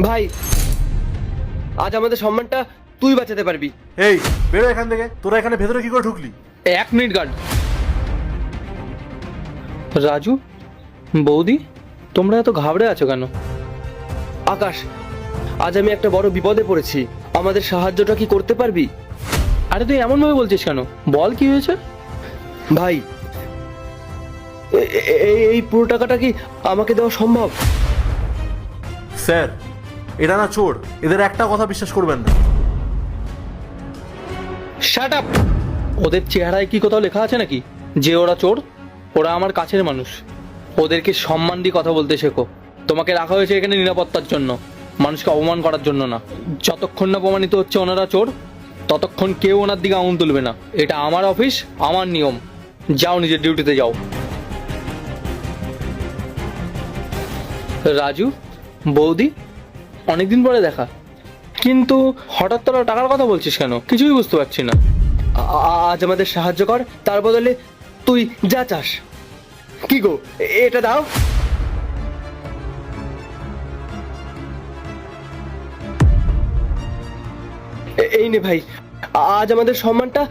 ভাই, আজ আমাদের সম্মানটা তুই বাঁচাতে পারবি। এই বেরো এখান থেকে, তোরা এখানে ভেতরে কি করে ঢুকলি? 1 মিনিট গার্ড। রাজু, বৌদি, তোমরা এত ঘাবড়ে আছো কেন? আকাশ, আজ আমি একটা বড় বিপদে পড়েছি, আমাদের সাহায্যটা কি করতে পারবি? আরে তুই এমন ভাবে বলছিস কেন? বল কি হয়েছে? ভাই, এই পুরো টাকাটা কি আমাকে দেওয়া সম্ভব? স্যার, এরা না চোর, এদের একটা কথা বিশ্বাস করবেন না। Shut up! ওদের চেহারায় কি কোথাও লেখা আছে নাকি যে ওরা চোর? ওরা আমার কাছের মানুষ। ওদেরকে সম্মান দিয়ে কথা বলতে শেখো। তোমাকে রাখা হয়েছে এখানে নিরাপত্তার জন্য, মানুষকে অপমান করার জন্য না। যতক্ষণ না প্রমাণিত হচ্ছে ওনারা চোর, ততক্ষণ কেউ ওনার দিকে আঙুল তুলবে না। এটা আমার অফিস, আমার নিয়ম। যাও, নিজের ডিউটিতে যাও। রাজু, বৌদি, অনেকদিন পরে দেখা, কিন্তু হঠাৎ তোরা টাকার কথা বলছিস কেন? কিছুই বুঝতে পারছি না। আজ আমাদের সাহায্য কর, তার বদলে তুই যা চাস। কি গো, এটা দাও। এই নে ভাই, আজ আমাদের সম্মানটা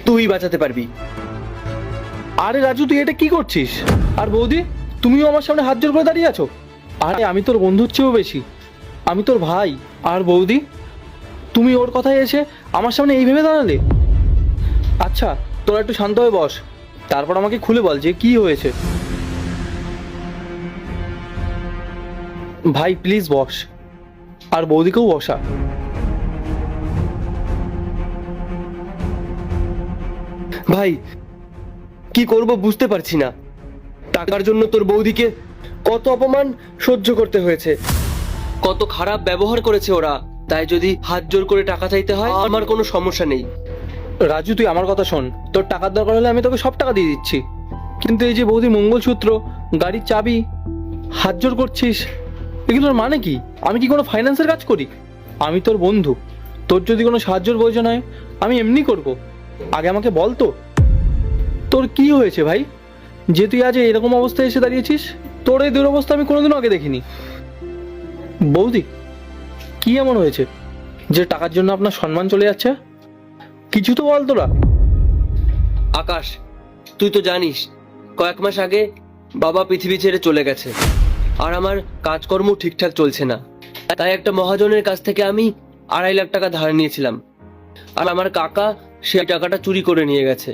তুই বাঁচাতে পারবি। আরে রাজু, তুই এটা কি করছিস? আর বৌদি, তুমিও আমার সামনে হাত জোর করে দাঁড়িয়ে আছো? আরে আমি তোর বন্ধুর চেয়েও বেশি, আমি তোর ভাই। আর বৌদি, তুমি ওর কথায় এসে আমার সামনে এই ভেবে দাঁড়ালে? আচ্ছা, তোরা একটু শান্ত হয়ে বস, তারপর আমাকে খুলে বল যে কি হয়েছে। ভাই প্লিজ বস, আর বৌদিকেও বসা। ভাই, কি করব বুঝতে পারছি না। টাকার জন্য তোর বৌদিকে কত অপমান সহ্য করতে হয়েছে, কত খারাপ ব্যবহার করেছে ওরা। তাই যদি হাত জোর করে টাকা চাইতে হয়, আমার কোনো সমস্যা নেই। রাজু, তুই আমার কথা শোন। তোর টাকার দরকার হলে আমি তোকে সব টাকা দিয়ে দিচ্ছি, কিন্তু এই যে বৌদির মঙ্গলসূত্র, গাড়ির চাবি, হাত জোর করছিস, এগুলোর মানে কি? আমি কি কোনো ফাইন্যান্সের কাজ করি? আমি তোর বন্ধু, তোর যদি কোনো সাহায্যের প্রয়োজন হয় আমি এমনি করব। আগে আমাকে বল তো, তোর কি হয়েছে ভাই, যে তুই আজ এরকম অবস্থায় এসে দাঁড়িয়েছিস? তোর এই দুরবস্থা আমি কোনোদিনও আগে দেখিনি। বৌদি, কি এমন হয়েছে যে টাকার জন্য আপনার সম্মান চলে যাচ্ছে? কিছু তো বল তোরা। আকাশ, তুই তো জানিস কয়েক মাস আগে বাবা পৃথিবী ছেড়ে চলে গেছে, আর আমার কাজকর্ম ঠিকঠাক চলছে না। তাই একটা মহাজনের কাছ থেকে আমি 2.5 লাখ টাকা ধার নিয়েছিলাম, আর আমার কাকা সেই টাকাটা চুরি করে নিয়ে গেছে।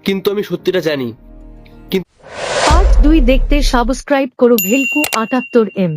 কিন্তু আমি সত্যিটা জানি। পার্ট 2 দেখতে সাবস্ক্রাইব করো ভেলকু 78M।